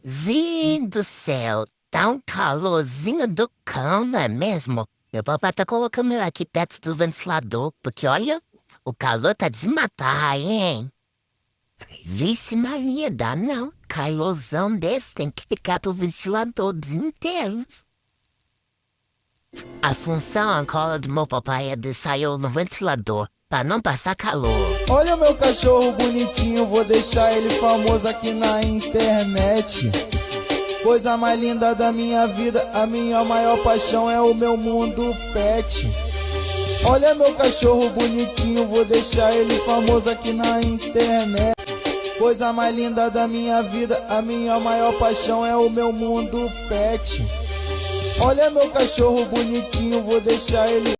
Zinho do céu, tá um calorzinho do cão, não é mesmo? Meu papai tá colocando ele aqui perto do ventilador, porque olha, o calor tá de matar, hein? Vixe Maria, dá não. Calorzão desse tem que ficar pro ventilador o dia inteiro. A função agora do meu papai é de sair no ventilador, pra não passar calor. Olha meu cachorro bonitinho, vou deixar ele famoso aqui na internet. Coisa mais linda da minha vida, a minha maior paixão é o meu mundo pet. Olha meu cachorro bonitinho, vou deixar ele famoso aqui na internet. Coisa mais linda da minha vida, a minha maior paixão é o meu mundo pet. Olha meu cachorro bonitinho, vou deixar ele